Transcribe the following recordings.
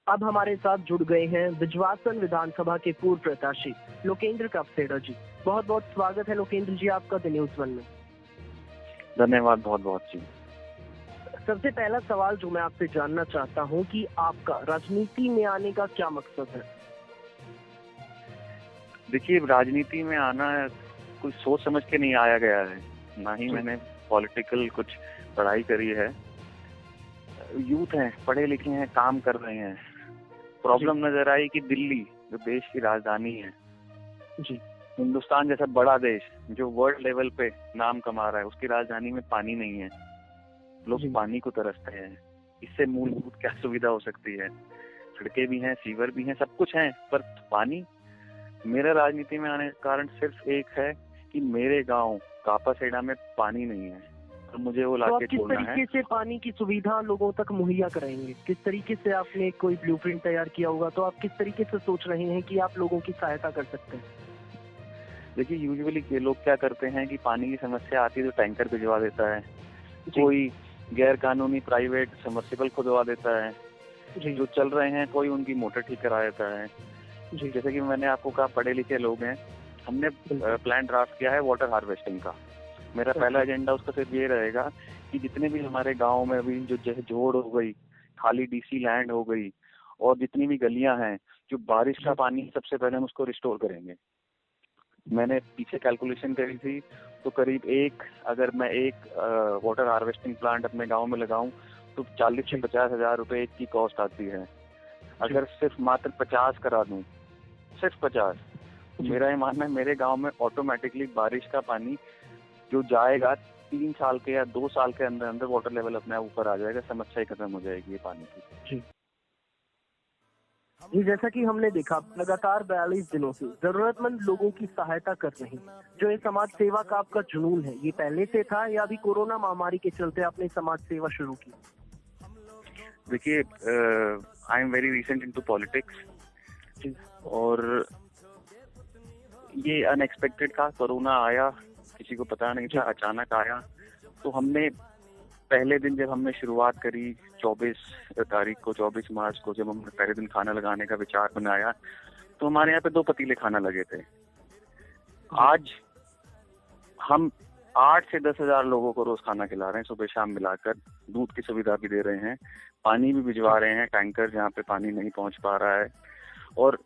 अब हमारे साथ जुड़ गए हैं बिजवासन विधानसभा के पूर्व प्रत्याशी लोकेंद्र कपसेड़ा जी। बहुत बहुत स्वागत है लोकेंद्र जी आपका द न्यूज़ वन में। धन्यवाद बहुत बहुत जी। सबसे पहला सवाल जो मैं आपसे जानना चाहता हूं कि आपका राजनीति में आने का क्या मकसद है? देखिए, राजनीति में आना कुछ सोच समझ के नहीं आया गया है, ना ही मैंने पॉलिटिकल कुछ पढ़ाई करी है। यूथ हैं, पढ़े लिखे हैं, काम कर रहे हैं। प्रॉब्लम नजर आई कि दिल्ली जो देश की राजधानी है जी, हिंदुस्तान जैसा बड़ा देश जो वर्ल्ड लेवल पे नाम कमा रहा है, उसकी राजधानी में पानी नहीं है। लोग पानी को तरसते हैं। इससे मूलभूत क्या सुविधा हो सकती है? सड़कें भी हैं, सीवर भी हैं, सब कुछ है, पर पानी। मेरा राजनीति में आने का कारण सिर्फ एक है कि मेरे गांव कापासेड़ा में पानी नहीं है और मुझे वो लाके छोड़ना है। किस तरीके से पानी की सुविधा लोगों तक मुहैया कराएंगे? किस तरीके से आपने कोई ब्लूप्रिंट तैयार किया होगा? तो आप किस तरीके से सोच रहे हैं कि आप लोगों की सहायता कर सकते हैं? देखिए, यूजुअली के लोग क्या करते हैं कि पानी की समस्या आती है तो टैंकर भिजवा देता है, कोई गैर कानूनी प्राइवेट सबमर्सिबल खुदवा देता है, जो चल रहे हैं कोई उनकी मोटर ठीक करा देता है। जैसे कि मैंने आपको कहा, पढ़े लिखे लोग हैं, हमने प्लान ड्राफ्ट किया है वाटर हार्वेस्टिंग का। मेरा पहला एजेंडा उसका सिर्फ ये रहेगा कि जितने भी हमारे गांव में अभी जो जोड़ हो गई, खाली डीसी लैंड हो गई, और जितनी भी गलियां हैं जो बारिश का पानी, सबसे पहले हम उसको रिस्टोर करेंगे। मैंने पीछे कैलकुलेशन करी थी, तो करीब अगर मैं एक वाटर हार्वेस्टिंग प्लांट अपने गांव में लगाऊं तो 40 से 50 हजार रुपए एक की कॉस्ट आती है। अगर सिर्फ मात्र 50 करा दूं, सिर्फ 50, तो मेरा ये मानना है मेरे गांव में ऑटोमेटिकली बारिश का पानी जो जाएगा 3 साल के या 2 साल के अंदर अंदर वाटर लेवल अपने आप ऊपर आ जाएगा, समस्या ही खत्म हो जाएगी ये पानी की। जी, जैसा कि हमने देखा लगातार 42 दिनों से जरूरतमंद लोगों की सहायता कर रहे हैं। जो ये समाज सेवा का आपका जुनून है, ये पहले से था या अभी कोरोना महामारी के चलते आपने समाज सेवा शुरू की? देखिए, I am very recent into politics और ये अनएक्सपेक्टेड था। कोरोना आया, किसी को पता नहीं था, अचानक आया। तो हमने पहले दिन जब हमने शुरुआत करी 24 मार्च को, जब हमने पहले दिन खाना लगाने का विचार बनाया, तो हमारे यहाँ पे 2 पतीले खाना लगे थे। आज हम 8 से 10 हजार लोगों को रोज खाना खिला रहे हैं, सुबह शाम मिलाकर। दूध की सुविधा भी दे रहे हैं, पानी भी भिजवा रहे हैं, टैंकर जहाँ पे पानी नहीं पहुंच पा रहा है। और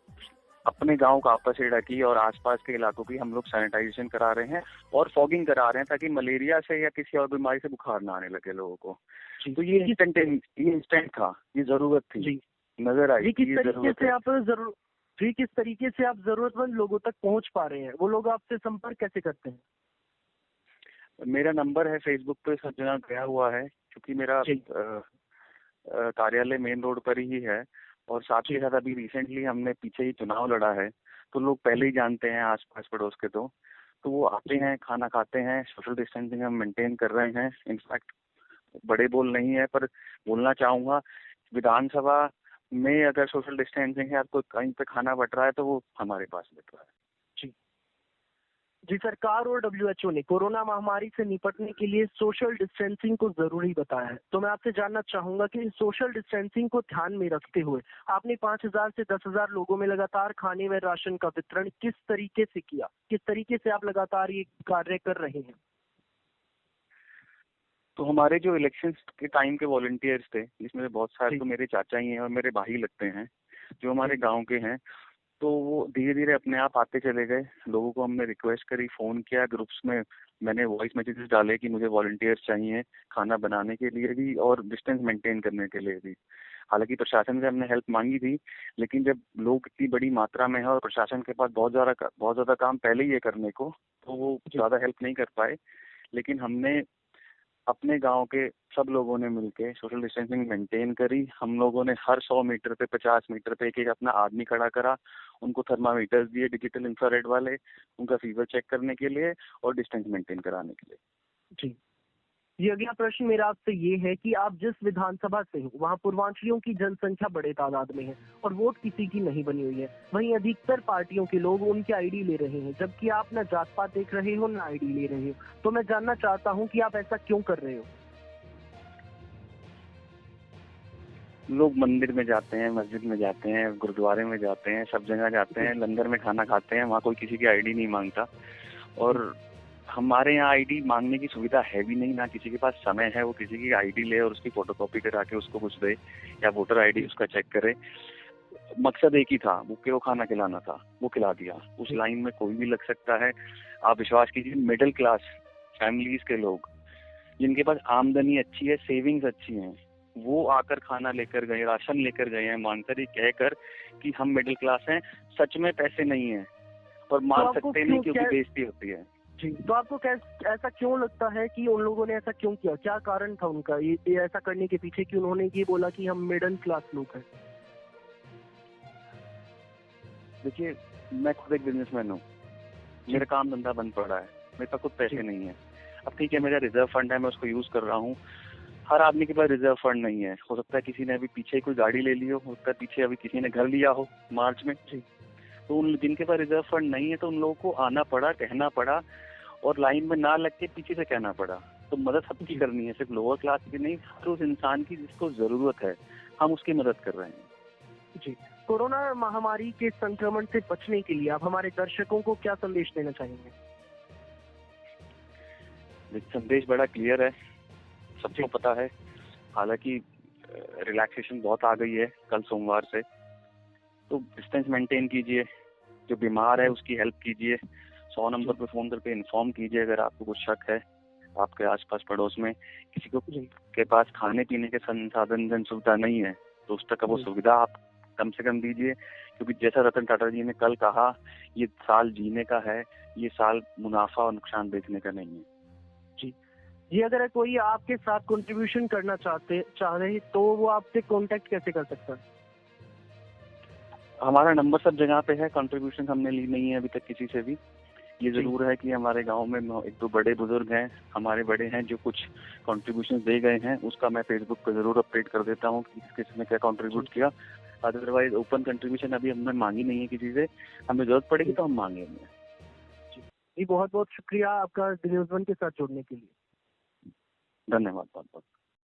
अपने गांव कापासेड़ा की और आसपास के इलाकों की हम लोग सैनिटाइजेशन करा रहे हैं और फॉगिंग करा रहे हैं, ताकि मलेरिया से या किसी और बीमारी से बुखार ना आने लगे लोगों को। तो ये इंस्टेंट था, ये जरूरत थी, नजर आई। किस तरीके से आप जरूरतमंद लोगों तक पहुंच पा रहे हैं? वो लोग आपसे संपर्क कैसे करते हैं? मेरा नंबर है फेसबुक पे सब जगह गया हुआ है, क्योंकि मेरा कार्यालय मेन रोड पर ही है। और साथ ही साथ अभी रिसेंटली हमने पीछे ही चुनाव लड़ा है, तो लोग पहले ही जानते हैं आस पास पड़ोस के। तो वो आते हैं, खाना खाते हैं, सोशल डिस्टेंसिंग हम मेंटेन कर रहे हैं। इनफैक्ट बड़े बोल नहीं है, पर बोलना चाहूंगा, विधानसभा में अगर सोशल डिस्टेंसिंग है, आपको कहीं पे खाना बट रहा है तो वो हमारे पास बट रहा है। जी, सरकार और WHO ने कोरोना महामारी से निपटने के लिए सोशल डिस्टेंसिंग को जरूरी बताया है। तो मैं आपसे जानना चाहूंगा कि सोशल डिस्टेंसिंग को ध्यान में रखते हुए आपने 5000 से 10,000 लोगों में लगातार खाने व राशन का वितरण किस तरीके से किया? किस तरीके से आप लगातार ये कार्य कर रहे हैं? तो हमारे जो इलेक्शन के टाइम के वॉलंटियर्स थे, जिसमें बहुत सारे तो मेरे चाचा ही हैं और मेरे भाई लगते हैं, जो हमारे गाँव के हैं, तो वो धीरे धीरे अपने आप आते चले गए। लोगों को हमने रिक्वेस्ट करी, फोन किया, ग्रुप्स में मैंने वॉइस मैसेजेस डाले कि मुझे वॉलंटियर्स चाहिए खाना बनाने के लिए भी और डिस्टेंस मेंटेन करने के लिए भी। हालांकि प्रशासन से हमने हेल्प मांगी थी, लेकिन जब लोग इतनी बड़ी मात्रा में है और प्रशासन के पास बहुत ज्यादा काम पहले ही है करने को, तो वो ज्यादा हेल्प नहीं कर पाए। लेकिन हमने अपने गांव के सब लोगों ने मिलके सोशल डिस्टेंसिंग मेंटेन करी। हम लोगों ने हर 100 मीटर पे, 50 मीटर पे एक अपना आदमी खड़ा करा, उनको थर्मामीटर्स दिए, डिजिटल इंफ्रारेड वाले, उनका फीवर चेक करने के लिए और डिस्टेंस मेंटेन कराने के लिए। जी, ये अगला प्रश्न मेरा आपसे ये है कि आप जिस विधानसभा से हैं, वहाँ पूर्वांचलियों की जनसंख्या बड़े तादाद में है और वोट किसी की नहीं बनी हुई है। वहीं अधिकतर पार्टियों के लोग उनके आईडी ले रहे हैं, जबकि आप न जात पात देख रहे हो, न आईडी ले रहे हो। तो मैं जानना चाहता हूँ कि आप ऐसा क्यों कर रहे हो? लोग मंदिर में जाते हैं, मस्जिद में जाते हैं, गुरुद्वारे में जाते हैं, सब जगह जाते हैं, लंगर में खाना खाते हैं, वहाँ कोई किसी की आईडी नहीं मांगता। और हमारे यहाँ आईडी मांगने की सुविधा है भी नहीं, ना किसी के पास समय है वो किसी की आईडी ले और उसकी फोटोकॉपी करा के उसको कुछ दे या वोटर आईडी उसका चेक करे। मकसद एक ही था, वो खाना खिलाना था, वो खिला दिया। उस लाइन में कोई भी लग सकता है। आप विश्वास कीजिए, मिडिल क्लास फैमिलीज के लोग जिनके पास आमदनी अच्छी है, सेविंग्स अच्छी हैं, वो आकर खाना लेकर गए, राशन लेकर गए हैं, मानकर ये कहकर कि हम मिडिल क्लास हैं। सच में पैसे नहीं है और मान सकते नहीं क्योंकि बेइज्जती होती है। जी, तो आपको ऐसा क्यों लगता है कि उन लोगों ने ऐसा क्यों किया? क्या कारण था उनका ये ऐसा करने के पीछे कि उन्होंने ये बोला कि हम मिडिल क्लास लोग हैं? देखिए, मैं खुद एक बिजनेसमैन हूँ, मेरा काम धंधा बंद पड़ा है, मेरे पास खुद पैसे नहीं है। अब ठीक है, मेरा रिजर्व फंड है, मैं उसको यूज कर रहा हूँ। हर आदमी के पास रिजर्व फंड नहीं है। हो सकता है किसी ने अभी पीछे कोई गाड़ी ले ली हो सकता है पीछे अभी किसी ने घर लिया हो मार्च में। तो उन जिनके पास रिजर्व फंड नहीं है तो उन लोगों को आना पड़ा, कहना पड़ा और लाइन में ना लग के पीछे से कहना पड़ा। तो मदद सबकी करनी है, सिर्फ लोअर क्लास की नहीं, हर उस इंसान की जिसको जरूरत है, हम उसकी मदद कर रहे हैं। जी, कोरोना महामारी के संक्रमण से बचने के लिए आप हमारे दर्शकों को क्या संदेश देना चाहेंगे? संदेश बड़ा क्लियर है, सबको पता है। हालांकि रिलैक्सेशन बहुत आ गई है कल सोमवार से, तो डिस्टेंस मेंटेन कीजिए, जो बीमार है उसकी हेल्प कीजिए, 100 नंबर पे फोन करके इन्फॉर्म कीजिए अगर आपको कुछ शक है। आपके आसपास पड़ोस में किसी को के पास खाने पीने के संसाधन जन सुविधा नहीं है तो उस तक वो सुविधा आप कम से कम दीजिए, क्योंकि जैसा रतन टाटा जी ने कल कहा, ये साल जीने का है, ये साल मुनाफा और नुकसान देखने का नहीं है। जी, अगर कोई आपके साथ कंट्रीब्यूशन करना चाह रहे तो वो आपसे कांटेक्ट कैसे कर सकता है? हमारा नंबर सब जगह पे है, कंट्रीब्यूशन हमने ली नहीं है अभी तक किसी से भी। ये जरूर है कि हमारे गांव में एक दो बड़े बुजुर्ग हैं, हमारे बड़े हैं, जो कुछ कंट्रीब्यूशन दे गए हैं, उसका मैं फेसबुक पे जरूर अपडेट कर देता हूँ कि किसने क्या कंट्रीब्यूट किया। अदरवाइज ओपन कंट्रीब्यूशन अभी हमने मांगी नहीं है किसी से, हमें जरूरत पड़ेगी तो हम मांगेंगे। जी, बहुत बहुत शुक्रिया आपका न्यूज़ वन के साथ जुड़ने के लिए। धन्यवाद बहुत बहुत।